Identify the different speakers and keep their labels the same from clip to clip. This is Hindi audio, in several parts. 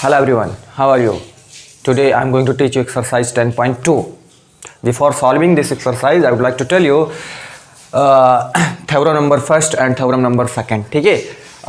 Speaker 1: Hello everyone, how are you? Today I am going to teach you exercise 10.2. Before solving this exercise, I would like to tell you theorem number first and theorem number second. ठीक है,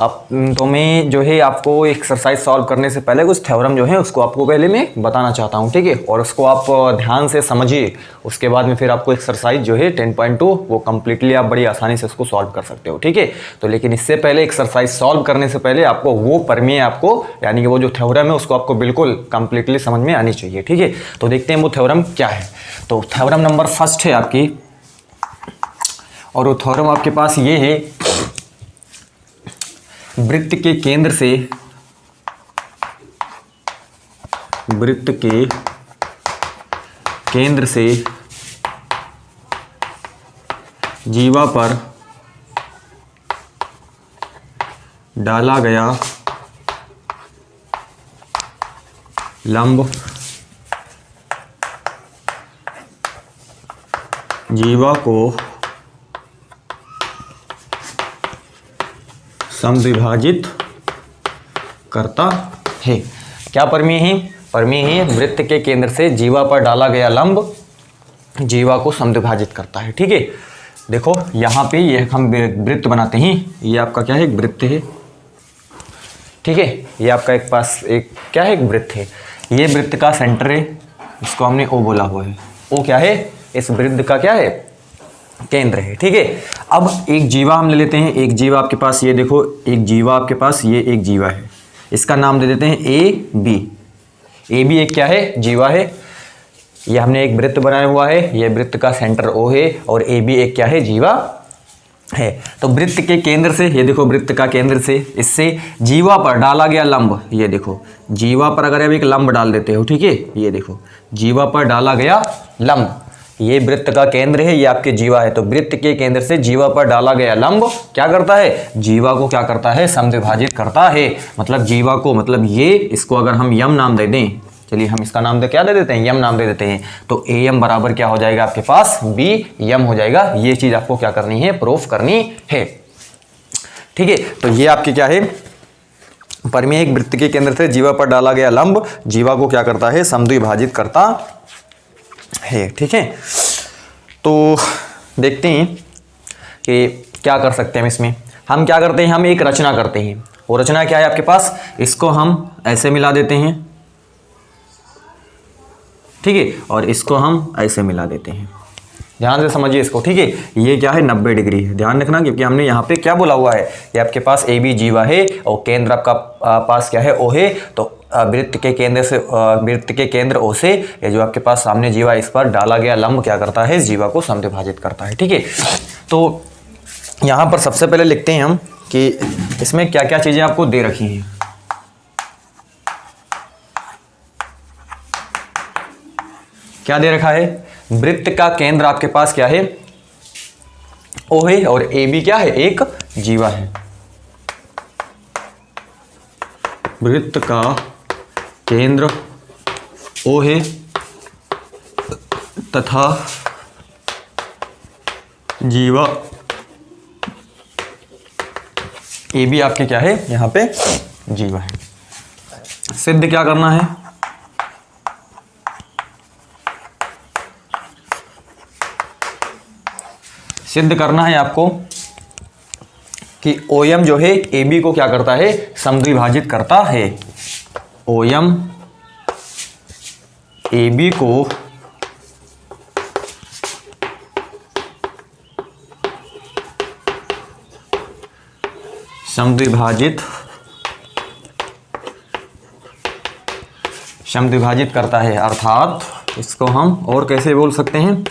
Speaker 1: अब तो मैं जो है आपको एक्सरसाइज सॉल्व करने से पहले कुछ थ्योरम जो है उसको आपको पहले मैं बताना चाहता हूँ, ठीक है, और उसको आप ध्यान से समझिए। उसके बाद में फिर आपको एक्सरसाइज जो है 10.2 वो कम्प्लीटली आप बड़ी आसानी से उसको सॉल्व कर सकते हो, ठीक है। तो लेकिन इससे पहले एक्सरसाइज सॉल्व करने से पहले आपको वो प्रमेय आपको यानी कि वो जो थ्योरम है उसको आपको बिल्कुल कम्प्लीटली समझ में आनी चाहिए, ठीक है। तो देखते हैं वो थ्योरम क्या है। तो थ्योरम नंबर फर्स्ट है आपकी, और वो थ्योरम आपके पास ये है, वृत्त के केंद्र से जीवा पर डाला गया लंब जीवा को समद्विभाजित करता है। क्या प्रमेय है? प्रमेय है वृत्त के केंद्र से जीवा पर डाला गया लंब जीवा को समद्विभाजित करता है, ठीक है। देखो यहाँ पे ये हम वृत्त बनाते हैं, ये आपका क्या है, एक वृत्त है, ठीक है। ये आपका एक पास एक क्या है, एक वृत्त है। ये वृत्त का सेंटर है, इसको हमने ओ बोला हुआ है। ओ क्या है? इस वृत्त का क्या है, केंद्र है, ठीक है। अब एक जीवा हम ले लेते हैं, एक जीवा आपके पास, ये देखो एक जीवा आपके पास, ये एक जीवा है, इसका नाम दे देते हैं ए बी। ए बी एक क्या है, जीवा है। ये हमने एक वृत्त बनाया हुआ है, ये वृत्त का सेंटर ओ है, और ए बी एक क्या है, जीवा है। तो वृत्त के केंद्र से, ये देखो वृत्त का केंद्र से इससे जीवा पर डाला गया लंब, ये देखो जीवा पर अगर आप एक लंब डाल देते हो, ठीक है, ये देखो जीवा पर डाला गया लंब, ये वृत्त का केंद्र है, ये आपके जीवा है। तो वृत्त के केंद्र से जीवा पर डाला गया लंब क्या करता है, जीवा को क्या करता है, समद्विभाजित करता है। मतलब जीवा को, मतलब ये, इसको अगर हम यम नाम दे दें, चलिए हम इसका नाम क्या दे देते हैं, यम नाम दे देते हैं। तो ए यम बराबर क्या हो जाएगा आपके पास, बी यम हो जाएगा। ये चीज आपको क्या करनी है, प्रूफ करनी है, ठीक है। तो ये आपकी क्या है, प्रमेय एक वृत्त के केंद्र से जीवा पर डाला गया लंब जीवा को क्या करता है, समद्विभाजित करता है, ठीक है। तो देखते हैं कि क्या कर सकते हैं हम इसमें। हम क्या करते हैं, हम एक रचना करते हैं। वो रचना क्या है आपके पास, इसको हम ऐसे मिला देते हैं, ठीक है, और इसको हम ऐसे मिला देते हैं। ध्यान से समझिए इसको, ठीक है। ये क्या है, 90 डिग्री है, ध्यान रखना, क्योंकि हमने यहाँ पे क्या बोला हुआ है, ये आपके पास ए बी जीवा है और केंद्र आपका पास क्या है, ओ है। तो वृत्त के केंद्र से, वृत्त के केंद्र ओ से ये जो आपके पास सामने जीवा, इस पर डाला गया लंब क्या करता है, जीवा को समद्विभाजित करता है, ठीक है। तो यहाँ पर सबसे पहले लिखते हैं हम कि इसमें क्या क्या चीज़ें आपको दे रखी हैं। क्या दे रखा है, वृत्त का केंद्र आपके पास क्या है, ओ है, और ए बी क्या है, एक जीवा है। वृत्त का केंद्र ओ है तथा जीवा ए बी आपके क्या है, यहां पे जीवा है। सिद्ध क्या करना है, सिद्ध करना है आपको कि ओयम जो है ए बी को क्या करता है, समद्विभाजित करता है। ओयम ए बी को समद्विभाजित करता है। अर्थात इसको हम और कैसे बोल सकते हैं,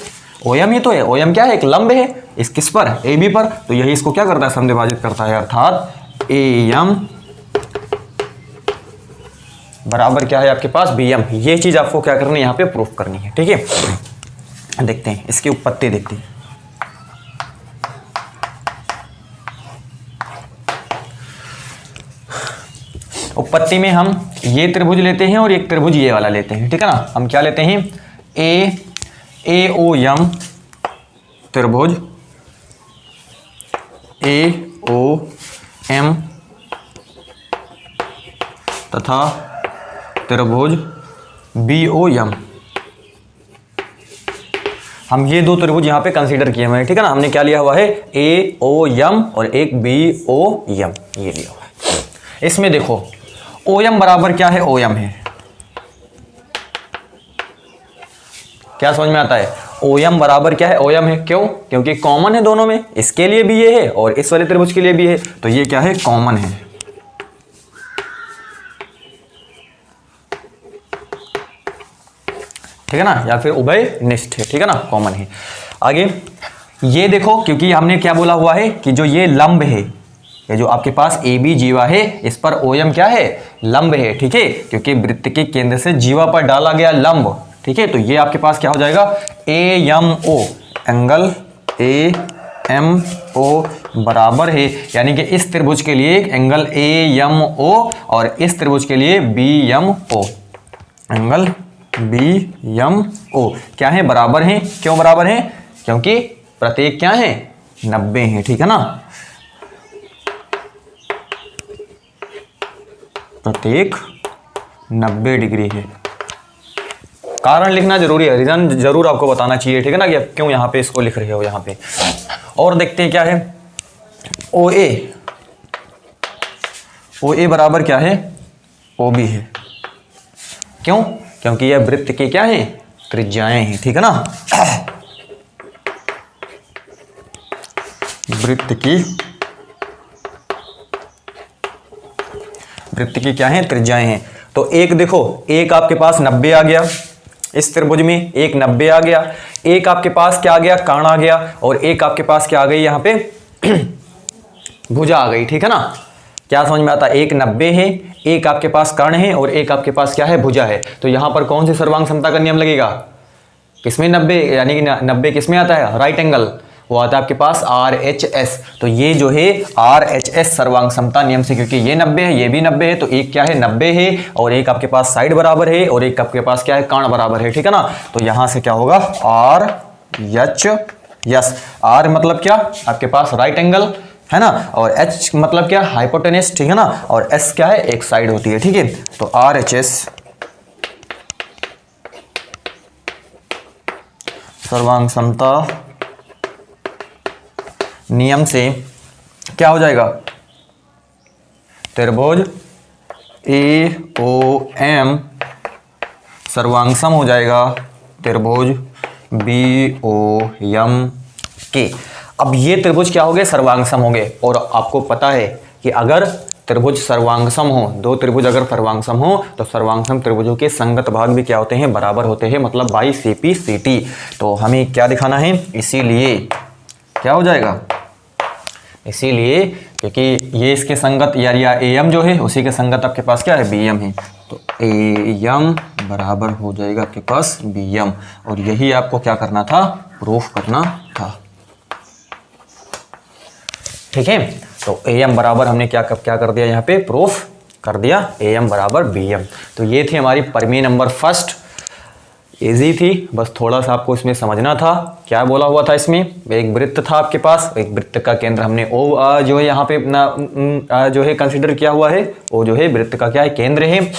Speaker 1: ओयम ही तो है, ओयम क्या है, एक लंब है, इस किस पर, ए बी पर, तो यही इसको क्या करता है, समद्विभाजित करता है। अर्थात ए यम बराबर क्या है आपके पास, बी यम। ये चीज आपको क्या करनी है, यहाँ पे प्रूफ करनी है, ठीक है। देखते हैं इसकी उत्पत्ति, देखते हैं। उत्पत्ति में हम ये त्रिभुज लेते हैं और एक त्रिभुज ये वाला लेते हैं, ठीक है ना। हम क्या लेते हैं, ए ओ यम त्रिभुज AOM तथा त्रिभुज BOM। हम ये दो त्रिभुज यहाँ पे कंसीडर किए हुए हैं, ठीक है ना। हमने क्या लिया हुआ है, AOM और एक BOM, ये लिया हुआ है। इसमें देखो OM बराबर क्या है, OM है, क्या समझ में आता है, OM बराबर क्या है, OM है। क्यों? क्योंकि कॉमन है दोनों में, इसके लिए भी ये है और इस वाले त्रिभुज के लिए भी है, तो ये क्या है, कॉमन है। ठीक है ना, या फिर उभय निष्ठ है, ठीक है ना, कॉमन है। आगे ये देखो, क्योंकि हमने क्या बोला हुआ है कि जो ये लंब है, ये जो आपके पास AB जीवा है, इस पर OM क्या है, लंब है, ठीक है, क्योंकि वृत्त के केंद्र से जीवा पर डाला गया लंब, ठीक है। तो ये आपके पास क्या हो जाएगा, AMO, एंगल AMO बराबर है, यानी कि इस त्रिभुज के लिए एंगल AMO और इस त्रिभुज के लिए BMO, एंगल BMO क्या है, बराबर है। क्यों बराबर है? क्योंकि प्रत्येक क्या है, 90 है, ठीक है ना, प्रत्येक 90 डिग्री है। कारण लिखना जरूरी है, रीजन जरूर आपको बताना चाहिए, ठीक है ना, कि आप क्यों यहाँ पे इसको लिख रहे हो यहाँ पे। और देखते हैं क्या है, OA बराबर क्या है, OB है। क्यों? क्योंकि यह वृत्त की क्या है, त्रिज्याएं हैं, ठीक है ना, वृत्त की क्या है, त्रिज्याएं हैं। तो एक देखो, एक आपके पास 90 आ गया, इस त्रिभुज में एक 90 आ गया, एक आपके पास क्या आ गया, कर्ण आ गया, और एक आपके पास क्या आ गई यहाँ पे भुजा आ गई, ठीक है ना। क्या समझ में आता है, एक 90 है, एक आपके पास कर्ण है और एक आपके पास क्या है, भुजा है। तो यहाँ पर कौन सी सर्वांग समता का नियम लगेगा, किसमें 90, यानी कि 90 किसमें आता है, राइट एंगल, वो आता है आपके पास RHS। तो ये जो है RHS सर्वांग समता नियम से, क्योंकि ये 90 है, ये भी 90 है, तो एक क्या है, 90 है, और एक आपके पास साइड बराबर है, और एक आपके पास क्या है, कर्ण बराबर है, ठीक है ना। तो यहां से क्या होगा, RHS, R मतलब क्या, आपके पास राइट एंगल है ना, और H मतलब क्या, हाइपोटेनस, ठीक है ना, और S क्या है, एक साइड होती है, ठीक है। तो RHS सर्वांग समता नियम से क्या हो जाएगा, त्रिभुज AOM सर्वांगसम हो जाएगा त्रिभुज BOM के। अब ये त्रिभुज क्या हो गए, सर्वांगसम हो गए। और आपको पता है कि अगर त्रिभुज सर्वांगसम हो, दो त्रिभुज अगर सर्वांगसम हो, तो सर्वांगसम त्रिभुजों के संगत भाग भी क्या होते हैं, बराबर होते हैं, मतलब बाई CP CT। तो हमें क्या दिखाना है, इसीलिए क्या हो जाएगा, इसीलिए क्योंकि ये इसके संगत या AM जो है उसी के संगत आपके पास क्या है, BM है, तो AM बराबर हो जाएगा आपके पास BM। और यही आपको क्या करना था, प्रूफ करना था, ठीक है। तो AM बराबर हमने क्या कर दिया, यहाँ पे प्रूफ कर दिया, AM बराबर BM। तो ये थी हमारी परिमेय नंबर फर्स्ट, इजी थी, बस थोड़ा सा आपको इसमें समझना था। क्या बोला हुआ था इसमें, एक वृत्त था आपके पास, एक वृत्त का केंद्र हमने O जो है यहाँ पे जो है कंसिडर किया हुआ है, वो जो है वृत्त का क्या है, केंद्र है।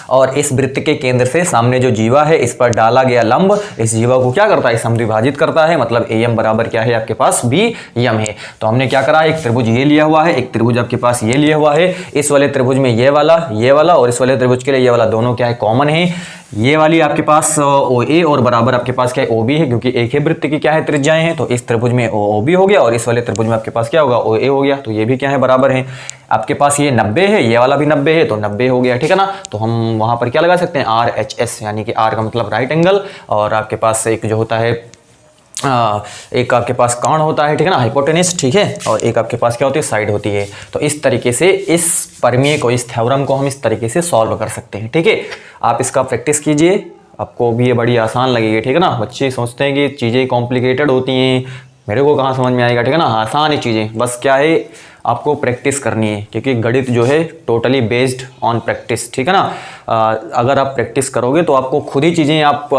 Speaker 1: और इस वृत्त के केंद्र से सामने जो जीवा है, इस पर डाला गया लंब इस जीवा को क्या करता है, समद्विभाजित करता है, मतलब AM बराबर क्या है आपके पास, BM है। तो हमने क्या करा, एक त्रिभुज ये लिया हुआ है, एक त्रिभुज आपके पास ये लिया हुआ है, इस वाले त्रिभुज में ये वाला और इस वाले त्रिभुज के लिए ये वाला, दोनों क्या है, कॉमन है। ये वाली आपके पास OA और बराबर आपके पास क्या है, OB है, क्योंकि एक ही वृत्त की क्या है, त्रिज्याएं हैं। तो इस त्रिभुज में OB हो गया और इस वाले त्रिभुज में आपके पास क्या होगा, OA हो गया। तो ये भी क्या है, बराबर है। आपके पास ये 90 है, ये वाला भी 90 है, तो 90 हो गया, ठीक है ना। तो हम वहां पर क्या लगा सकते हैं, RHS, यानी कि R का मतलब राइट एंगल, और आपके पास एक जो होता है एक आपके पास कर्ण होता है, ठीक है ना, हाइपोटेनस, ठीक है, और एक आपके पास क्या होती है, साइड होती है। तो इस तरीके से इस परिमेय को, इस थ्योरम को हम इस तरीके से सॉल्व कर सकते हैं, ठीक है। आप इसका प्रैक्टिस कीजिए, आपको भी ये बड़ी आसान लगेगी, ठीक है ना। बच्चे सोचते हैं कि चीज़ें कॉम्प्लिकेटेड होती हैं, मेरे को कहाँ समझ में आएगा, ठीक है ना, आसान है चीज़ें, बस क्या है आपको प्रैक्टिस करनी है, क्योंकि गणित जो है टोटली बेस्ड ऑन प्रैक्टिस, ठीक है ना। अगर आप प्रैक्टिस करोगे तो आपको खुद ही चीज़ें, आप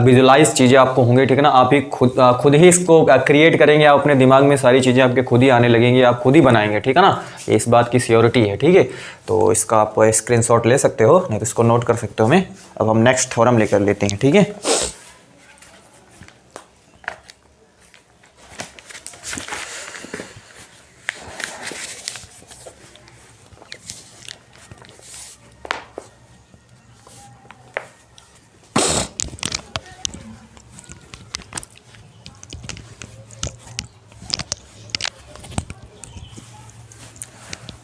Speaker 1: विजुलाइज चीज़ें आपको होंगे, ठीक है ना। आप ही खुद ही इसको क्रिएट करेंगे, आप अपने दिमाग में सारी चीज़ें आपके खुद ही आने लगेंगी, आप खुद ही बनाएंगे, ठीक है ना। इस बात की श्योरिटी है, ठीक है। तो इसका आप स्क्रीनशॉट ले सकते हो, नहीं तो इसको नोट कर सकते हो। अब हम नेक्स्ट थ्योरम लेकर लेते हैं, ठीक है।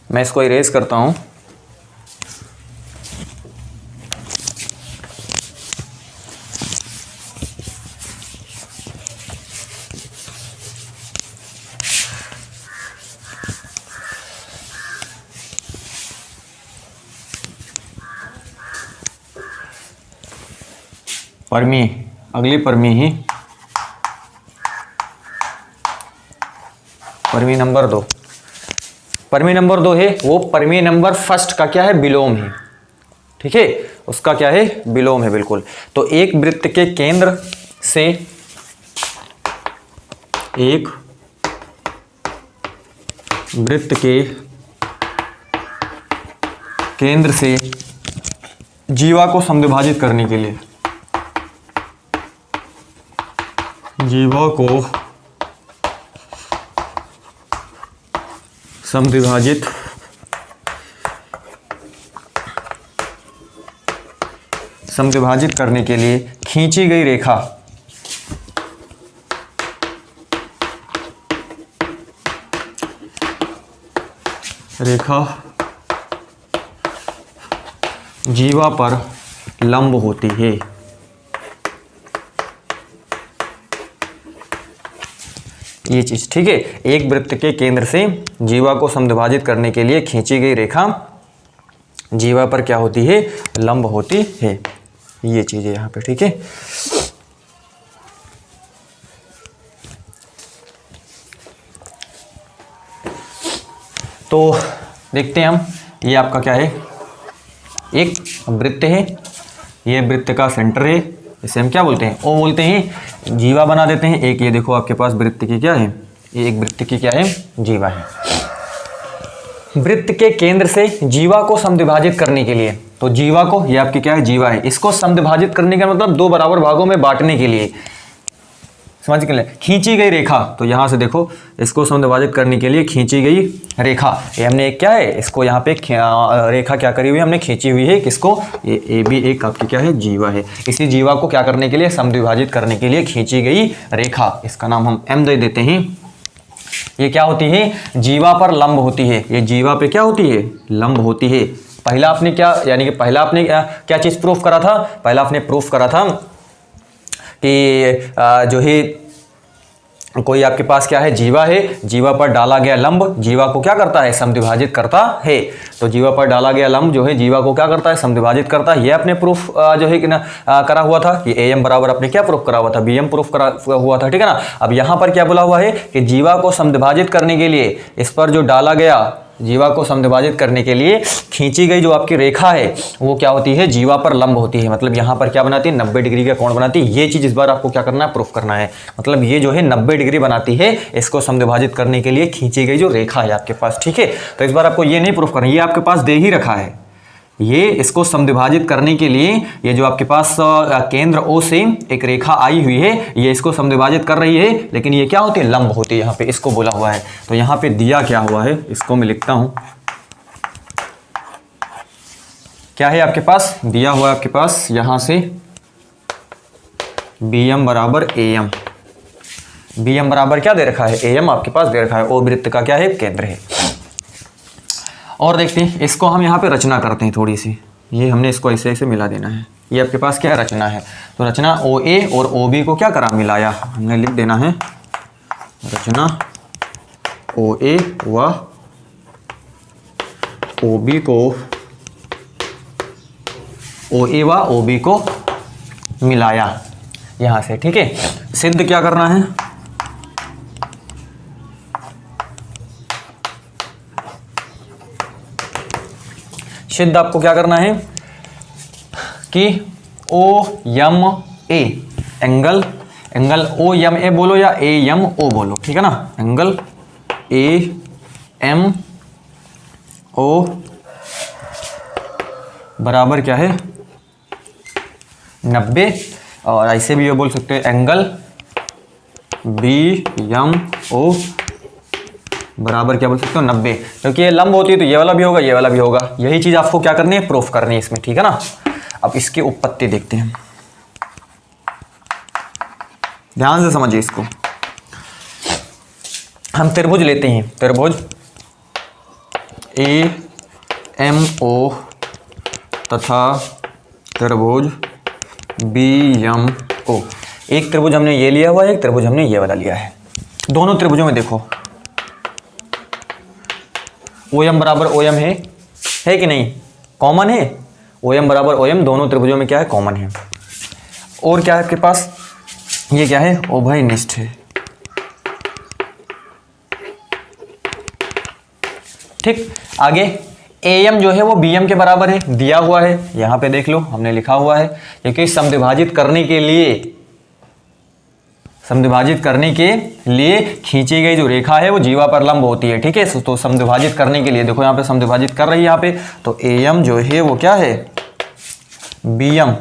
Speaker 1: मैं इसको इरेज करता हूं। परमीय, अगली परमीय ही परमीय नंबर 2। परमीय नंबर 2 है वो परमीय नंबर फर्स्ट का क्या है, विलोम है, ठीक है। उसका क्या है, विलोम है, बिल्कुल। तो एक वृत्त के केंद्र से, एक वृत्त के केंद्र से जीवा को समद्विभाजित करने के लिए, जीवा को समद्विभाजित करने के लिए खींची गई रेखा जीवा पर लंब होती है। ये चीज, ठीक है। एक वृत्त के केंद्र से जीवा को समद्विभाजित करने के लिए खींची गई रेखा जीवा पर क्या होती है, लंब होती है। ये चीज है यहाँ पे, ठीक है। तो देखते हैं हम, ये आपका क्या है, एक वृत्त है, ये वृत्त का सेंटर है, इसे हम क्या बोलते हैं, ओ बोलते हैं। जीवा बना देते हैं एक, ये देखो आपके पास वृत्त की क्या है, ये एक वृत्त की क्या है, जीवा है। वृत्त के केंद्र से जीवा को समद्विभाजित करने के लिए, तो जीवा को, ये आपकी क्या है, जीवा है, इसको समद्विभाजित करने का मतलब दो बराबर भागों में बांटने के लिए, समझ के लिए खींची गई रेखा। तो यहां से देखो, इसको समद्विभाजित करने के लिए खींची गई रेखा, ये हमने एक क्या है, इसको यहाँ पे रेखा क्या करी हुई है, हमने खींची हुई है, किसको, ये भी एक आपकी क्या है, जीवा है। इसी जीवा को क्या करने के लिए, समद्विभाजित करने के लिए खींची गई रेखा, इसका नाम हम एम दे देते हैं। ये क्या होती है, जीवा पर लंब होती है। ये जीवा पे क्या होती है, लंब होती है। पहला आपने क्या, यानी कि पहला आपने क्या चीज प्रूफ करा था, पहला आपने प्रूफ करा था कि जो है कोई आपके पास क्या है, जीवा है, जीवा पर डाला गया लंब जीवा को क्या करता है, समद्विभाजित करता है। तो जीवा पर डाला गया लंब जो है जीवा को क्या करता है, समद्विभाजित करता है। ये अपने प्रूफ जो है कि ना करा हुआ था, ये ए एम बराबर अपने क्या प्रूफ करा हुआ था, बी एम प्रूफ करा हुआ था, ठीक है ना। अब यहाँ पर क्या बोला हुआ है कि जीवा को समद्विभाजित करने के लिए, इस पर जो डाला गया, जीवा को समद्विभाजित करने के लिए खींची गई जो आपकी रेखा है वो क्या होती है, जीवा पर लंब होती है। मतलब यहाँ पर क्या बनाती है, 90 डिग्री का कोण बनाती है। ये चीज इस बार आपको क्या करना है, प्रूफ करना है। मतलब ये जो है 90 डिग्री बनाती है, इसको समद्विभाजित करने के लिए खींची गई जो रेखा है आपके पास, ठीक है। तो इस बार आपको ये नहीं प्रूफ करना, ये आपके पास दे ही रखा है। ये इसको समद्विभाजित करने के लिए, ये जो आपके पास केंद्र ओ से एक रेखा आई हुई है, ये इसको समद्विभाजित कर रही है, लेकिन ये क्या होती है, लंब होती है। यहाँ पे इसको बोला हुआ है। तो यहाँ पे दिया क्या हुआ है, इसको मैं लिखता हूं। क्या है आपके पास, दिया हुआ है आपके पास यहां से बी एम बराबर ए एम। बी एम बराबर क्या दे रखा है, ए एम आपके पास दे रखा है। ओ वृत्त का क्या है, केंद्र है। और देखते हैं, इसको हम यहाँ पे रचना करते हैं थोड़ी सी। ये हमने इसको ऐसे ऐसे मिला देना है। ये आपके पास क्या रचना है, तो रचना ओ ए और ओ बी को क्या करा, मिलाया। हमने लिख देना है रचना ओ ए व ओ बी को, ओ ए व ओ बी को मिलाया यहाँ से, ठीक है। सिद्ध क्या करना है, सिद्ध आपको क्या करना है कि OMA एंगल, एंगल OMA बोलो या AMO बोलो, ठीक है ना, एंगल AMO बराबर क्या है 90, और ऐसे भी ये बोल सकते हैं एंगल BMO बराबर क्या बोल सकते हो 90, क्योंकि ये लंब होती है तो ये वाला भी होगा, ये वाला भी होगा। यही चीज आपको क्या करनी है, प्रूफ करनी है इसमें, ठीक है ना। अब इसकी उत्पत्ति देखते हैं, ध्यान से समझिए इसको। हम त्रिभुज लेते हैं, त्रिभुज AMO तथा त्रिभुज BMO। एक त्रिभुज हमने ये लिया हुआ है, एक त्रिभुज हमने ये वाला लिया है। दोनों त्रिभुजों में देखो OM बराबर OM है कि नहीं, कॉमन है। OM बराबर OM दोनों त्रिभुजों में क्या है, कॉमन है। और क्या है आपके पास, ये क्या है, उभयनिष्ठ है, ठीक। आगे AM जो है वो BM के बराबर है, दिया हुआ है, यहां पे देख लो हमने लिखा हुआ है, क्योंकि समद्विभाजित करने के लिए, समद्विभाजित करने के लिए खींची गई जो रेखा है वो जीवा पर लंब होती है, ठीक है। तो समद्विभाजित करने के लिए देखो यहाँ पे समद्विभाजित कर रही है यहाँ पे, तो AM जो है वो क्या है BM,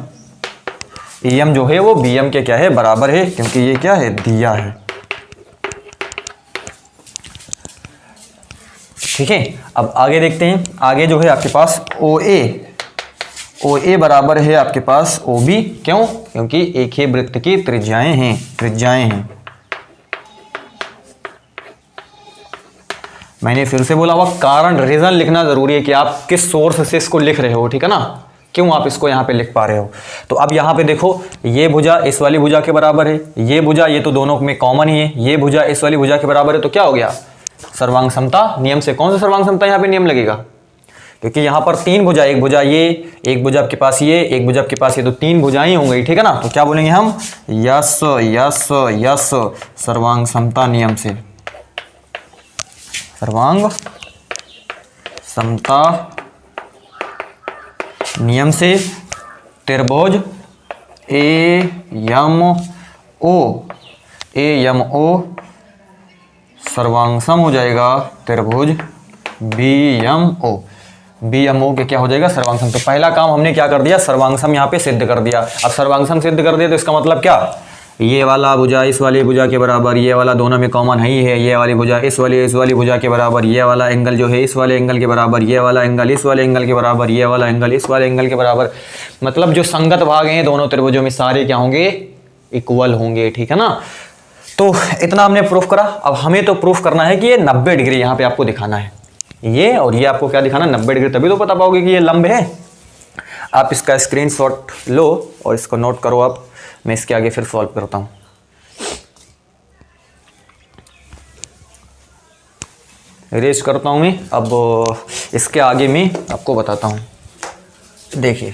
Speaker 1: AM जो है वो BM के क्या है बराबर है, क्योंकि ये क्या है दिया है, ठीक है। अब आगे देखते हैं, आगे जो है आपके पास OA बराबर है आपके पास OB, क्यों, क्योंकि एक ही वृत्त की त्रिज्याएं हैं, त्रिज्याएं हैं। मैंने फिर से बोला हुआ कारण, रीजन लिखना जरूरी है कि आप किस सोर्स से इसको लिख रहे हो, ठीक है ना, क्यों आप इसको यहाँ पे लिख पा रहे हो। तो अब यहाँ पे देखो ये भुजा इस वाली भुजा के बराबर है, ये भुजा ये तो दोनों में कॉमन ही है, ये भुजा इस वाली भुजा के बराबर है, तो क्या हो गया सर्वांग समता नियम से। कौन सा सर्वांग समता यहाँ पे नियम लगेगा, क्योंकि यहाँ पर तीन भुजा, एक भुजा ये, एक भुजा आपके पास ये, एक भुजा आपके पास ये, तो तीन भुजाएं हो गई, ठीक है ना। तो क्या बोलेंगे हम, यस यस यस सर्वांग समता नियम से, सर्वांग समता नियम से त्रिभुज AMO सर्वांग सम हो जाएगा त्रिभुज BMO के क्या हो जाएगा सर्वांग सम। तो पहला काम हमने क्या कर दिया, सर्वांग सम यहाँ पे सिद्ध कर दिया। अब सर्वांग सम सिद्ध कर दिया तो इसका मतलब क्या, ये वाला भुजा इस वाली भुजा के बराबर, ये वाला दोनों में कॉमन है ही है, ये वाली भुजा इस वाली भुजा के बराबर, ये वाला एंगल जो है इस वाले एंगल के बराबर, ये वाला एंगल इस वाले एंगल के बराबर, ये वाला एंगल इस वाले एंगल के बराबर। मतलब जो संगत भाग हैं दोनों त्रिभुजों में सारे क्या होंगे, इक्वल होंगे, ठीक है ना। तो इतना हमने प्रूफ करा। अब हमें तो प्रूफ करना है कि ये 90 डिग्री यहाँ पे आपको दिखाना है, ये और ये आपको क्या दिखाना 90 डिग्री, तभी तो पता पाओगे कि ये लंब है। आप इसका स्क्रीनशॉट लो और इसको नोट करो आप, मैं इसके आगे फिर सॉल्व करता हूँ। इरेज करता हूँ मैं, अब इसके आगे मैं आपको बताता हूँ। देखिए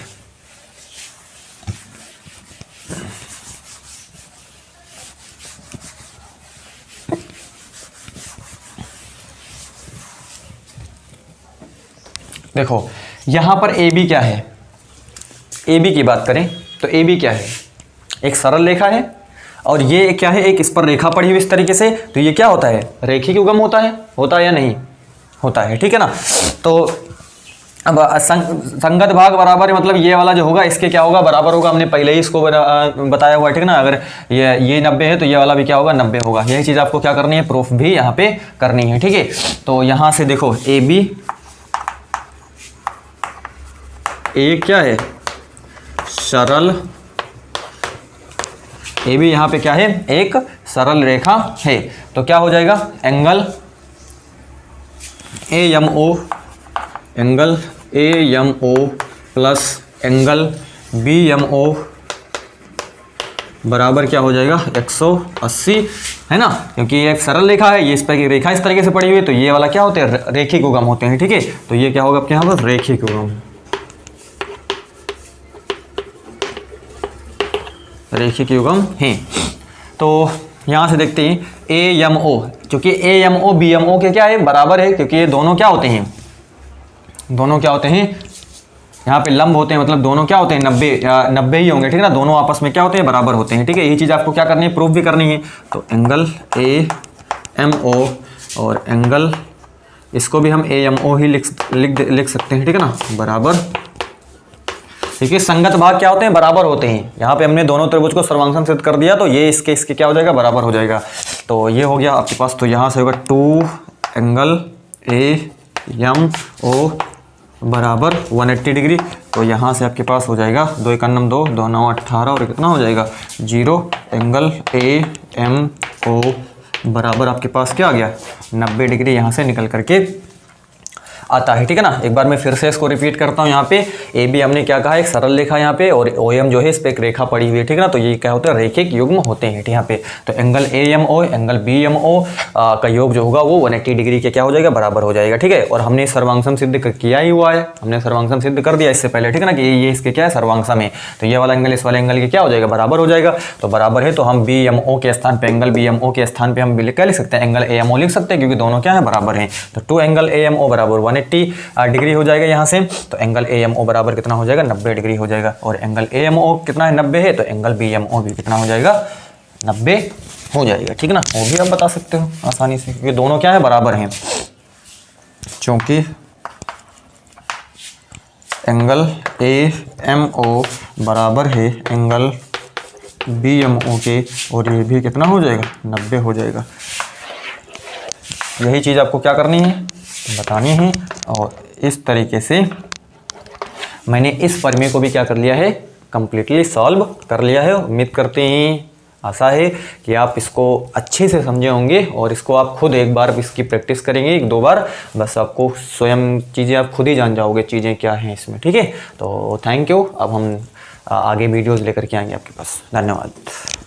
Speaker 1: देखो यहां पर AB क्या है, AB की बात करें तो AB क्या है, एक सरल रेखा है, और ये क्या है, एक इस पर रेखा पड़ी हुई इस तरीके से, तो ये क्या होता है, रेखिक युग्म होता है या नहीं होता है, ठीक है ना। तो अब संगत भाग बराबर है, मतलब ये वाला जो होगा इसके क्या होगा, बराबर होगा। हमने पहले ही इसको बताया हुआ है, ठीक है ना। अगर ये 90 है तो ये वाला भी क्या होगा 90 होगा। यही चीज़ आपको क्या करनी है, प्रूफ भी यहाँ पे करनी है, ठीक है। तो यहाँ से देखो AB एक क्या है, सरल, AB यहाँ पे क्या है, एक सरल रेखा है, तो क्या हो जाएगा, angle AMO plus angle BMO बराबर क्या हो जाएगा 180, है ना, क्योंकि ये एक सरल रेखा है, ये इस पर की रेखा इस तरीके से पड़ी हुई है, तो ये वाला क्या होते हैं, रेखिक युग्म होते हैं, ठीक है। तो ये क्या होगा आपके यहाँ पर, रेखिक युग्म, रेखिक युग्म है। तो यहाँ से देखते हैं AMO, क्योंकि AMO BMO के क्या है, बराबर है, क्योंकि ये दोनों क्या होते हैं, दोनों क्या होते हैं, यहाँ पे लंब होते हैं, मतलब दोनों क्या होते हैं 90 ही होंगे, ठीक है ना, दोनों आपस में क्या होते हैं बराबर होते हैं, ठीक है। यही चीज़ आपको क्या करनी है, प्रूफ भी करनी है। तो एंगल AMO और एंगल, इसको भी हम AMO ही लिख सकते हैं, ठीक है ना, बराबर। देखिए संगत भाग क्या होते हैं, बराबर होते हैं। यहाँ पे हमने दोनों त्रिभुज को सर्वांगसम सिद्ध कर दिया, तो ये इसके क्या हो जाएगा, बराबर हो जाएगा। तो ये हो गया आपके पास। तो यहाँ से होगा 2 एंगल AMO बराबर 180 डिग्री। तो यहाँ से आपके पास हो जाएगा 2 1 2 2 9 18 और कितना हो जाएगा 0 एंगल AMO बराबर आपके पास क्या आ गया 90 डिग्री, यहाँ से निकल करके आता है, ठीक है ना। एक बार मैं फिर से इसको रिपीट करता हूँ। यहाँ पे AB हमने क्या कहा, एक सरल रेखा यहाँ पे, और OM जो है इस पे एक रेखा पड़ी हुई है, ठीक है ना। तो ये क्या होता है, रैखिक युग्म होते हैं यहाँ पे। तो एंगल AMO एंगल BMO का योग जो होगा वो 180 डिग्री के क्या हो जाएगा, बराबर हो जाएगा, ठीक है। और हमने सर्वांगसम सिद्ध किया ही हुआ है, हमने सर्वांगसम सिद्ध कर दिया इससे पहले, ठीक है ना, कि ये इसके क्या है, सर्वांगसम है। तो ये वाला एंगल इस वाले एंगल के क्या हो जाएगा, बराबर हो जाएगा। तो बराबर है, तो हम BMO के स्थान पे, एंगल BMO के स्थान पे हम क्या लिख सकते हैं, एंगल AMO लिख सकते हैं, क्योंकि दोनों क्या है, बराबर हैं। तो 2 एंगल AMO बराबर 180 डिग्री हो जाएगा यहाँ से। तो एंगल AMO बराबर कितना हो जाएगा, 90 डिग्री हो जाएगा। और एंगल AMO कितना है, 90 है, तो एंगल BMO भी कितना हो जाएगा, 90 हो जाएगा, ठीक है ना। वो भी आप बता सकते हो आसानी से, क्योंकि दोनों क्या है, बराबर हैं। क्योंकि एंगल AMO बराबर है एंगल BMO के, और ये भी कितना हो जाएगा, 90 हो जाएगा। यही चीज़ आपको क्या करनी है, बतानी है। और इस तरीके से मैंने इस प्रमेय को भी क्या कर लिया है, कंप्लीटली सॉल्व कर लिया है। उम्मीद करते हैं, आशा है कि आप इसको अच्छे से समझे होंगे, और इसको आप खुद एक बार इसकी प्रैक्टिस करेंगे 1-2 बार, बस आपको स्वयं चीज़ें आप खुद ही जान जाओगे, चीज़ें क्या हैं इसमें, ठीक है। तो थैंक यू। अब हम आगे वीडियोज़ लेकर के आएंगे आपके पास। धन्यवाद।